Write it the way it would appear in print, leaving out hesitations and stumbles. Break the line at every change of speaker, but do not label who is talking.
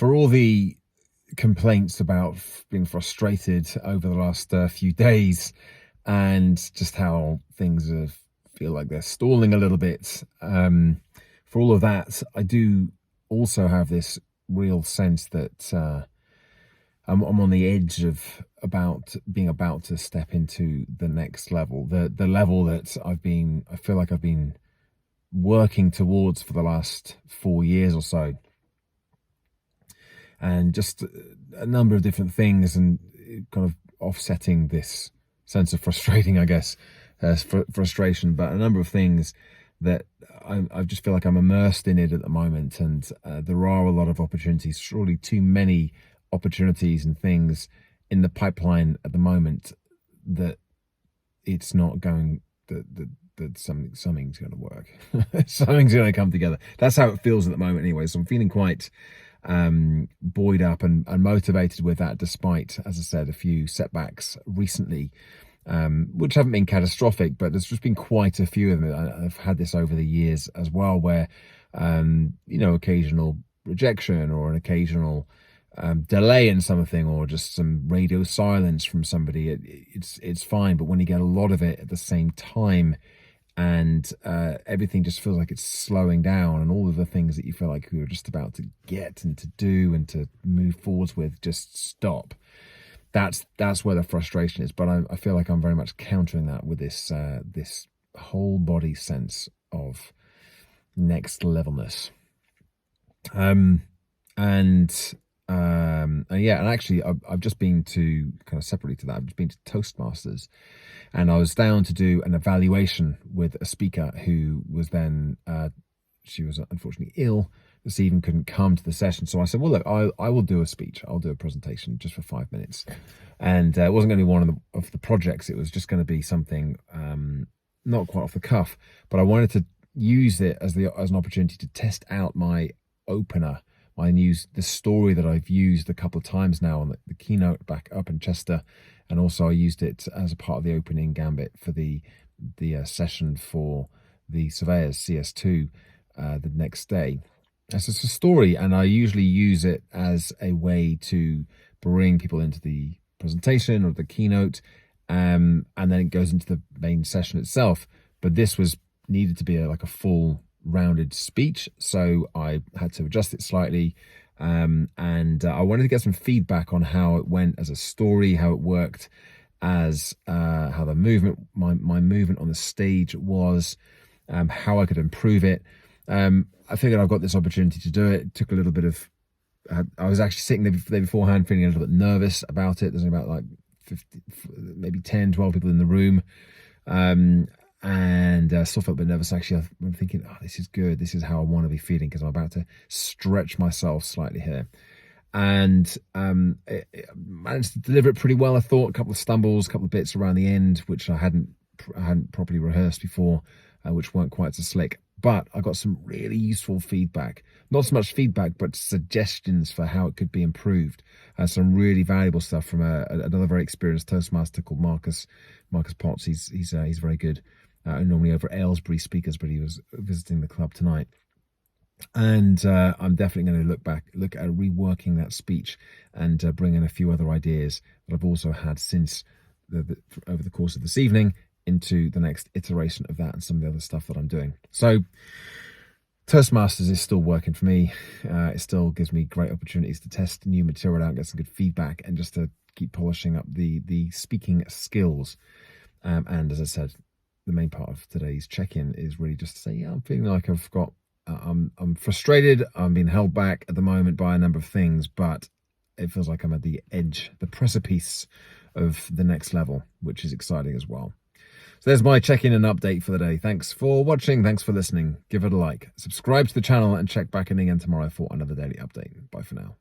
for all the complaints about being frustrated over the last few days, and just how things feel like they're stalling a little bit. For all of that, I do also have this real sense that I'm on the edge of being about to step into the next level, the level that I feel like I've been working towards for the last 4 years or so. And just a number of different things, and kind of offsetting this sense of frustrating, I guess, frustration, but a number of things that I just feel like I'm immersed in it at the moment. And there are a lot of opportunities, surely too many opportunities and things in the pipeline at the moment, that it's not going, that something's going to work. Something's going to come together. That's how it feels at the moment anyway. So I'm feeling quite buoyed up and motivated with that, despite, as I said, a few setbacks recently, which haven't been catastrophic, but there's just been quite a few of them. I've had this over the years as well, where occasional rejection, or an occasional delay in something, or just some radio silence from somebody. It's fine, but when you get a lot of it at the same time, and everything just feels like it's slowing down, and all of the things that you feel like you're just about to get and to do and to move forwards with just stop. That's where the frustration is. But I feel like I'm very much countering that with this whole body sense of next levelness. And actually I've just been to, kind of separately to that, I've just been to Toastmasters, and I was down to do an evaluation with a speaker who was then, she was unfortunately ill this evening, couldn't come to the session. So I said, well, look, I will do a speech. I'll do a presentation just for 5 minutes. And it wasn't going to be one of the projects. It was just going to be something not quite off the cuff, but I wanted to use it as an opportunity to test out my opener, the story that I've used a couple of times now on the keynote back up in Chester, and also I used it as a part of the opening gambit for the session for the surveyors CS2 the next day. As it's a story, and I usually use it as a way to bring people into the presentation or the keynote, and then it goes into the main session itself. But this needed to be like a full rounded speech, so I had to adjust it slightly, and I wanted to get some feedback on how it went as a story, how it worked as how the movement, my movement on the stage was, how I could improve it. I figured I've got this opportunity to do it. It took a little bit of, I was actually sitting there beforehand feeling a little bit nervous about it. There's about like 50, maybe 10, 12 people in the room, and still felt a bit nervous. Actually, I'm thinking, oh, this is good. This is how I want to be feeling, because I'm about to stretch myself slightly here. And it managed to deliver it pretty well, I thought. A couple of stumbles, a couple of bits around the end, which I hadn't properly rehearsed before, which weren't quite so slick. But I got some really useful feedback. Not so much feedback, but suggestions for how it could be improved. Some really valuable stuff from another very experienced Toastmaster called Marcus Potts. He's very good. Normally over at Aylesbury Speakers, but he was visiting the club tonight. And I'm definitely going to look at reworking that speech, and bring in a few other ideas that I've also had since over the course of this evening into the next iteration of that, and some of the other stuff that I'm doing. So Toastmasters is still working for me. It still gives me great opportunities to test new material out, get some good feedback, and just to keep polishing up the speaking skills. And as I said, the main part of today's check-in is really just to say, yeah, I'm feeling like I'm frustrated. I'm being held back at the moment by a number of things, but it feels like I'm at the edge, the precipice of the next level, which is exciting as well. So there's my check-in and update for the day. Thanks for watching. Thanks for listening. Give it a like. Subscribe to the channel, and check back in again tomorrow for another daily update. Bye for now.